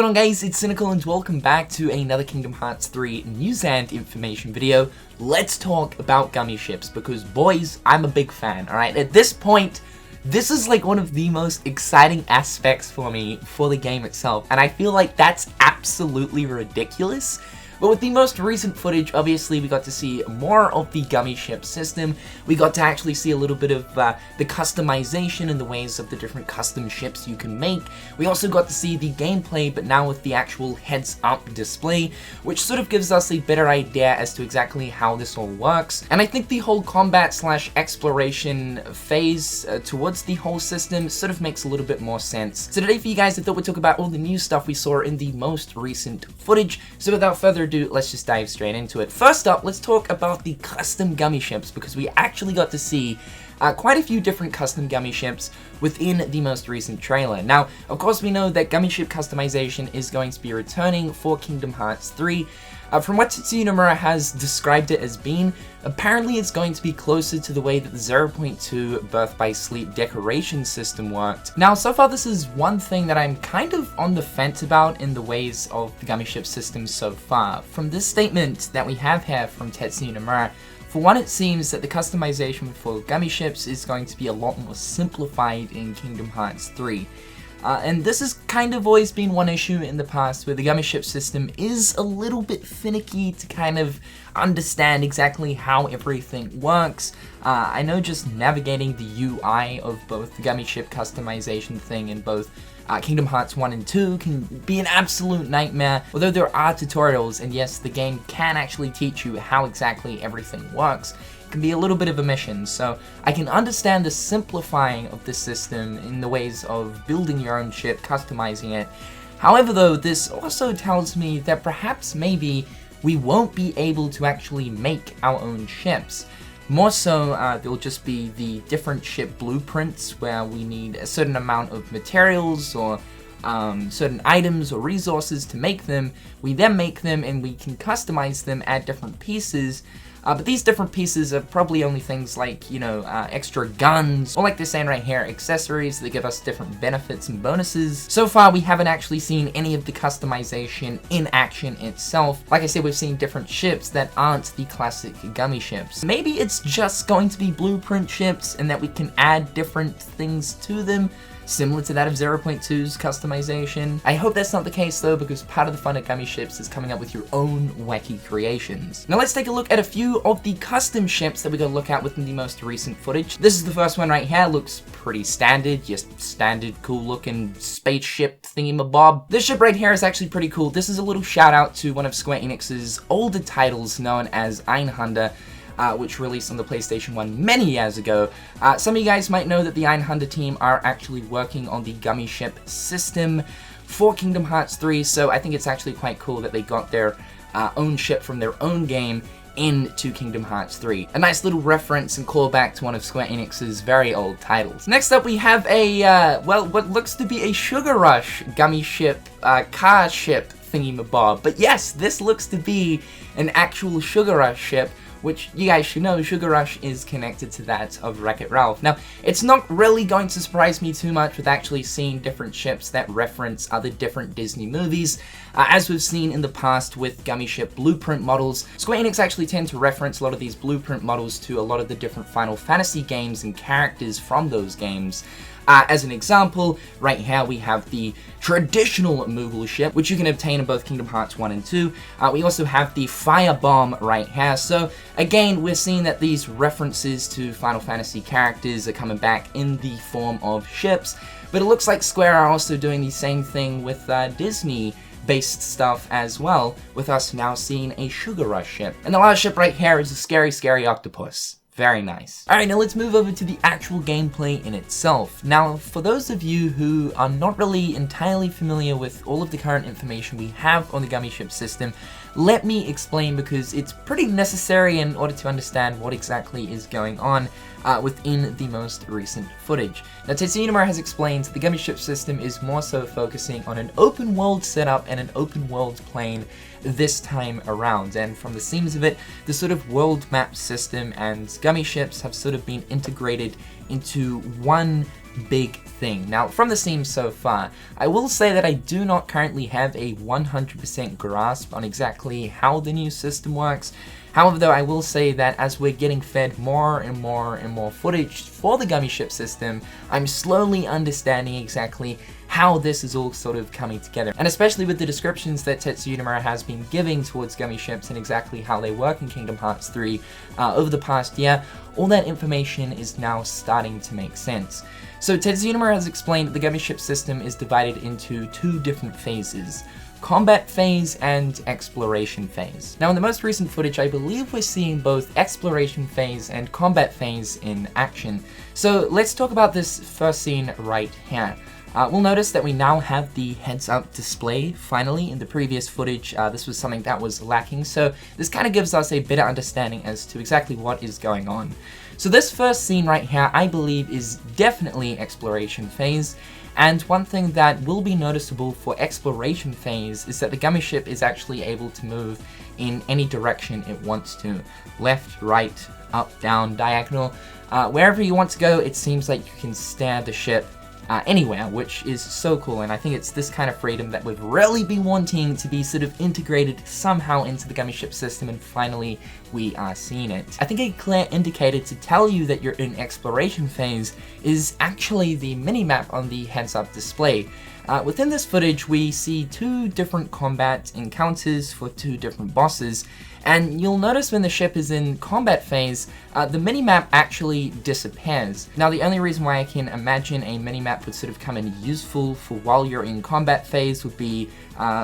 going on, guys? It's Cynical and welcome back to another Kingdom Hearts 3 news and information video. Let's talk about Gummi Ships because, boys, I'm a big fan, alright? At this point, this is like one of the most exciting aspects for me for the game itself, and I feel like that's absolutely ridiculous. But with the most recent footage, obviously, we got to see more of the Gummi Ship System. We got to actually see a little bit of the customization and the ways of the different custom ships you can make. We also got to see the gameplay, but now with the actual heads-up display, which sort of gives us a better idea as to exactly how this all works. And I think the whole combat/exploration phase towards the whole system sort of makes a little bit more sense. So today for you guys, I thought we'd talk about all the new stuff we saw in the most recent footage. So without further ado, let's just dive straight into it. First up, let's talk about the custom Gummi ships because we actually got to see quite a few different custom Gummi ships within the most recent trailer. Now, of course, we know that Gummi ship customization is going to be returning for Kingdom Hearts 3. From what Tetsuya Nomura has described it as being, apparently it's going to be closer to the way that the 0.2 Birth by Sleep decoration system worked. Now, so far this is one thing that I'm kind of on the fence about in the ways of the Gummi ship system so far. From this statement that we have here from Tetsuya Nomura, for one, it seems that the customization for Gummi ships is going to be a lot more simplified in Kingdom Hearts 3. And this has kind of always been one issue in the past where the Gummi Ship System is a little bit finicky to kind of understand exactly how everything works. I know just navigating the UI of both the Gummi Ship customization thing in both Kingdom Hearts 1 and 2 can be an absolute nightmare, although there are tutorials, and yes, the game can actually teach you how exactly everything works. Can be a little bit of a mission, so I can understand the simplifying of the system in the ways of building your own ship, customizing it. However though, this also tells me that perhaps maybe we won't be able to actually make our own ships. More so, there'll just be the different ship blueprints where we need a certain amount of materials or certain items or resources to make them. We then make them and we can customize them, add different pieces. But these different pieces are probably only things like, you know, extra guns, or like they're saying right here, accessories that give us different benefits and bonuses. So far, we haven't actually seen any of the customization in action itself. Like I said, we've seen different ships that aren't the classic Gummi ships. Maybe it's just going to be blueprint ships and that we can add different things to them, similar to that of 0.2's customization. I hope that's not the case though, because part of the fun of Gummi Ships is coming up with your own wacky creations. Now let's take a look at a few of the custom ships that we got to look at within the most recent footage. This is the first one right here. Looks pretty standard, just standard cool looking spaceship thingamabob. This ship right here is actually pretty cool. This is a little shout out to one of Square Enix's older titles known as Einhunde, which released on the PlayStation 1 many years ago. Some of you guys might know that the Einhunde team are actually working on the Gummi Ship System for Kingdom Hearts 3, so I think it's actually quite cool that they got their own ship from their own game into Kingdom Hearts 3. A nice little reference and callback to one of Square Enix's very old titles. Next up we have a, well, what looks to be a Sugar Rush Gummi Ship car ship thingy-mabob. But yes, this looks to be an actual Sugar Rush ship, which you guys should know, Sugar Rush is connected to that of Wreck-It Ralph. Now, it's not really going to surprise me too much with actually seeing different ships that reference other different Disney movies. As we've seen in the past with Gummi Ship blueprint models, Square Enix actually tend to reference a lot of these blueprint models to a lot of the different Final Fantasy games and characters from those games. As an example, right here we have the traditional Moogle ship, which you can obtain in both Kingdom Hearts 1 and 2. We also have the Firebomb right here. So again, we're seeing that these references to Final Fantasy characters are coming back in the form of ships. But it looks like Square are also doing the same thing with Disney-based stuff as well, with us now seeing a Sugar Rush ship. And the last ship right here is a scary, scary octopus. Very nice. Alright, now let's move over to the actual gameplay in itself. Now, for those of you who are not really entirely familiar with all of the current information we have on the Gummi Ship System, let me explain because it's pretty necessary in order to understand what exactly is going on within the most recent footage. Now, Tetsuya Nomura has explained the Gummi Ship System is more so focusing on an open world setup and an open world plane this time around, and from the seams of it, the sort of world map system and Gummi ships have sort of been integrated into one big thing. Now, from the seams so far, I will say that I do not currently have a 100% grasp on exactly how the new system works. However, though, I will say that as we're getting fed more and more and more footage for the Gummi Ship System, I'm slowly understanding exactly how this is all sort of coming together. And especially with the descriptions that Tetsuya Nomura has been giving towards Gummi Ships and exactly how they work in Kingdom Hearts 3 over the past year, all that information is now starting to make sense. So Tetsuya Nomura has explained that the Gummi Ship System is divided into two different phases: combat phase and exploration phase. Now in the most recent footage, I believe we're seeing both exploration phase and combat phase in action. So let's talk about this first scene right here. We'll notice that we now have the heads-up display finally. In the previous footage, this was something that was lacking, so this kind of gives us a better understanding as to exactly what is going on. So this first scene right here, I believe, is definitely exploration phase. And one thing that will be noticeable for exploration phase is that the Gummi Ship is actually able to move in any direction it wants to. Left, right, up, down, diagonal. Wherever you want to go, it seems like you can steer the ship anywhere, which is so cool, and I think it's this kind of freedom that we've really been wanting to be sort of integrated somehow into the Gummi Ship System, and finally we are seeing it. I think a clear indicator to tell you that you're in exploration phase is actually the minimap on the heads-up display. Within this footage, we see two different combat encounters for two different bosses, and you'll notice when the ship is in combat phase, the minimap actually disappears. Now, the only reason why I can imagine a minimap would sort of come in useful for while you're in combat phase would be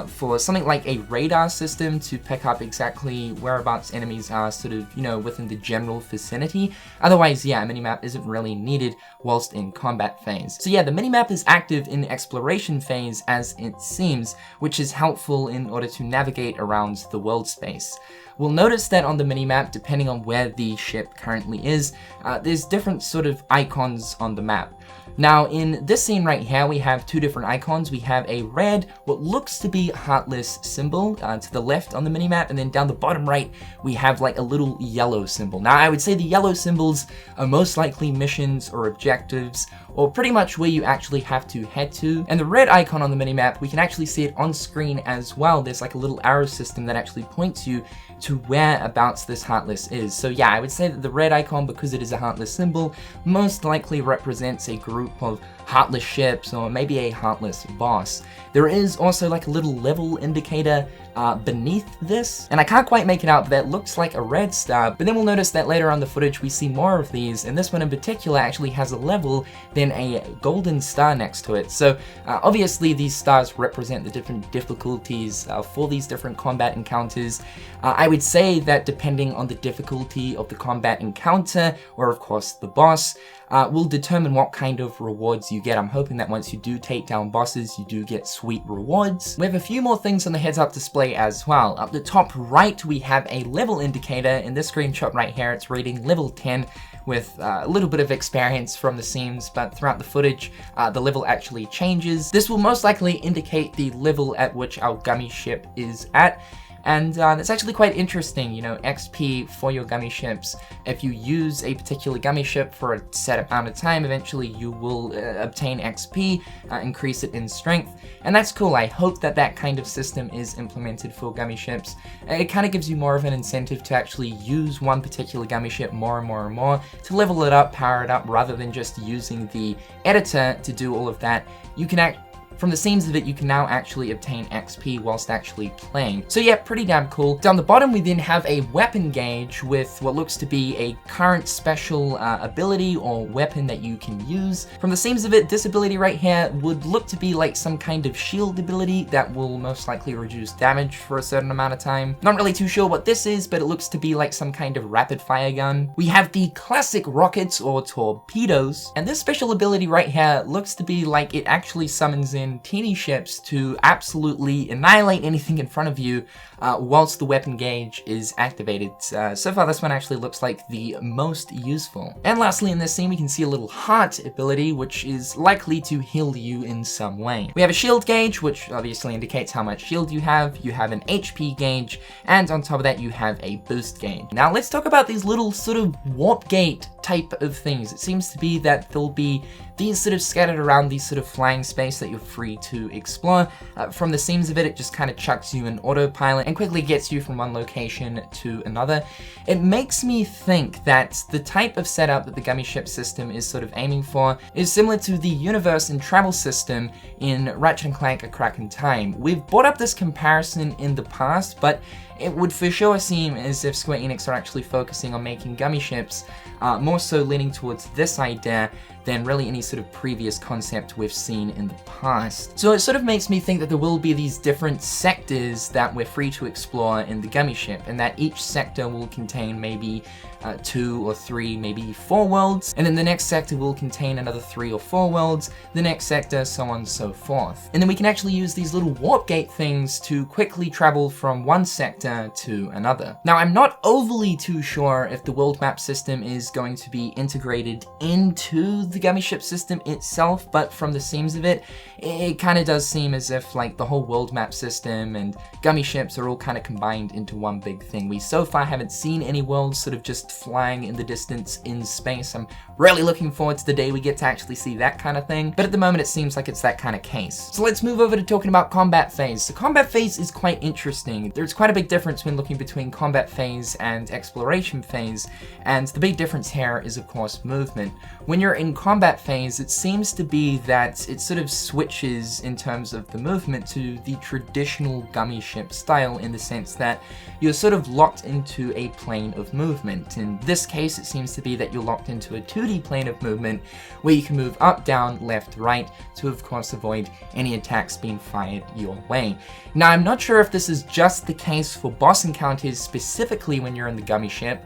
for something like a radar system to pick up exactly whereabouts enemies are sort of, you know, within the general vicinity. Otherwise, yeah, a minimap isn't really needed whilst in combat phase. So yeah, the minimap is active in exploration phase as it seems, which is helpful in order to navigate around the world space. We'll notice that on the minimap, depending on where the ship currently is, there's different sort of icons on the map. Now, in this scene right here, we have two different icons. We have a red, what looks to be heartless symbol to the left on the minimap, and then down the bottom right, we have like a little yellow symbol. Now, I would say the yellow symbols are most likely missions or objectives, or pretty much where you actually have to head to. And the red icon on the minimap, we can actually see it on screen as well. There's like a little arrow system that actually points you to whereabouts this heartless is. So yeah, I would say that the red icon, because it is a heartless symbol, most likely represents a group of heartless ships or maybe a heartless boss. There is also like a little level indicator beneath this, and I can't quite make it out, but that looks like a red star. But then we'll notice that later on the footage we see more of these, and this one in particular actually has a level, then a golden star next to it. So obviously these stars represent the different difficulties for these different combat encounters. I would say that depending on the difficulty of the combat encounter, or of course the boss, will determine what kind of rewards you get. I'm hoping that once you do take down bosses, you do get sweet rewards. We have a few more things on the heads-up display as well. Up the top right, we have a level indicator. In this screenshot right here, it's reading level 10 with a little bit of experience from the seams, but throughout the footage, the level actually changes. This will most likely indicate the level at which our Gummi ship is at. And that's actually quite interesting, you know, XP for your Gummi ships. If you use a particular Gummi ship for a set amount of time, eventually you will obtain XP, increase it in strength, and that's cool. I hope that that kind of system is implemented for Gummi ships. It kind of gives you more of an incentive to actually use one particular Gummi ship more and more and more, to level it up, power it up, rather than just using the editor to do all of that. You can From the seams of it, you can now actually obtain XP whilst actually playing. So yeah, pretty damn cool. Down the bottom, we then have a weapon gauge with what looks to be a current special ability or weapon that you can use. From the seams of it, this ability right here would look to be like some kind of shield ability that will most likely reduce damage for a certain amount of time. Not really too sure what this is, but it looks to be like some kind of rapid fire gun. We have the classic rockets or torpedoes, and this special ability right here looks to be like it actually summons in teeny ships to absolutely annihilate anything in front of you whilst the weapon gauge is activated. So far this one actually looks like the most useful. And lastly, in this scene we can see a little heart ability, which is likely to heal you in some way. We have a shield gauge, which obviously indicates how much shield you have. You have an HP gauge, and on top of that you have a boost gauge. Now let's talk about these little sort of warp gate type of things. It seems to be that there'll be these sort of scattered around these sort of flying space that you're free to explore. From the seams of it, it just kind of chucks you in autopilot and quickly gets you from one location to another. It makes me think that the type of setup that the Gummi Ship System is sort of aiming for is similar to the universe and travel system in Ratchet & Clank: A Crack in Time. We've brought up this comparison in the past, but it would for sure seem as if Square Enix are actually focusing on making gummi ships, more so leaning towards this idea than really any sort of previous concept we've seen in the past. So it sort of makes me think that there will be these different sectors that we're free to explore in the gummi ship, and that each sector will contain maybe 2 or 3, maybe 4 worlds, and then the next sector will contain another 3 or 4 worlds, the next sector, so on and so forth. And then we can actually use these little warp gate things to quickly travel from one sector to another. Now, I'm not overly too sure if the world map system is going to be integrated into the Gummi Ship System itself, but from the seams of it, it kind of does seem as if like the whole world map system and gummi ships are all kind of combined into one big thing. We so far haven't seen any worlds sort of just flying in the distance in space. I'm really looking forward to the day we get to actually see that kind of thing, but at the moment it seems like it's that kind of case. So let's move over to talking about combat phase. The combat phase is quite interesting. There's quite a big difference when looking between combat phase and exploration phase, and the big difference here is of course movement. When you're in combat phase, it seems to be that it sort of switches in terms of the movement to the traditional gummi ship style, in the sense that you're sort of locked into a plane of movement. In this case, it seems to be that you're locked into a 2D plane of movement where you can move up, down, left, right to of course avoid any attacks being fired your way. Now, I'm not sure if this is just the case for boss encounters specifically when you're in the gummi ship,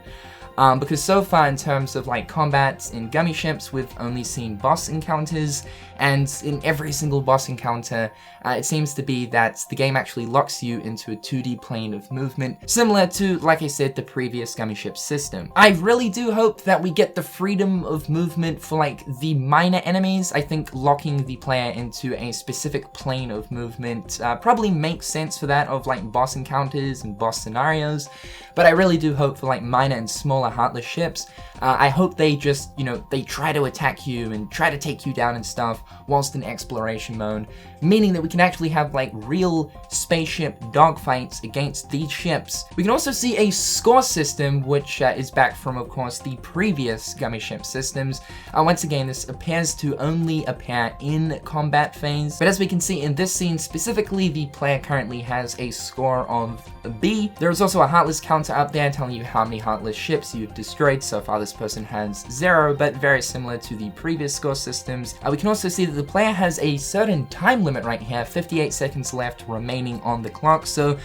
because so far in terms of like combats in gummi ships, we've only seen boss encounters, and in every single boss encounter, it seems to be that the game actually locks you into a 2D plane of movement, similar to, like I said, the previous Gummi Ship System. I really do hope that we get the freedom of movement for like the minor enemies. I think locking the player into a specific plane of movement probably makes sense for that of like boss encounters and boss scenarios, but I really do hope for like minor and smaller Heartless ships, I hope they just, you know, they try to attack you and try to take you down and stuff whilst in exploration mode, meaning that we can actually have like real spaceship dogfights against these ships. We can also see a score system, which is back from, of course, the previous Gummi Ship Systems. Once again, this appears to only appear in combat phase, but as we can see in this scene specifically, the player currently has a score of B. There is also a Heartless counter up there telling you how many Heartless ships you've destroyed. So far this person has 0, but very similar to the previous score systems. We can also see that the player has a certain time limit right here, 58 seconds left remaining on the clock. So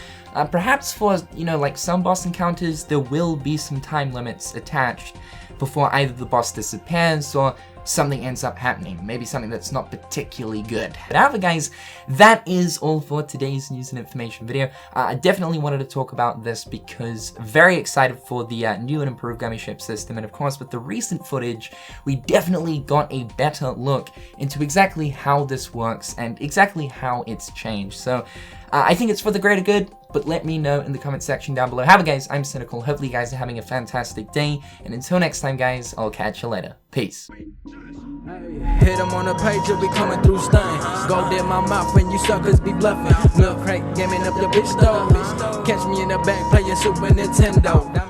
perhaps for, you know, like some boss encounters, there will be some time limits attached before either the boss disappears or something ends up happening, maybe something that's not particularly good. But however guys, that is all for today's news and information video. I definitely wanted to talk about this because very excited for the new and improved Gummi Ship System, and of course with the recent footage, we definitely got a better look into exactly how this works and exactly how it's changed. So I think it's for the greater good, but let me know in the comment section down below. However guys, I'm Cynical. Hopefully you guys are having a fantastic day, and until next time guys, I'll catch you later. Peace. Hit them on the page, you'll be coming through stunning. Go dead my mouth when you suckers be bluffing. Milk crank, gaming up the bitch though. Catch me in the back playing Super Nintendo.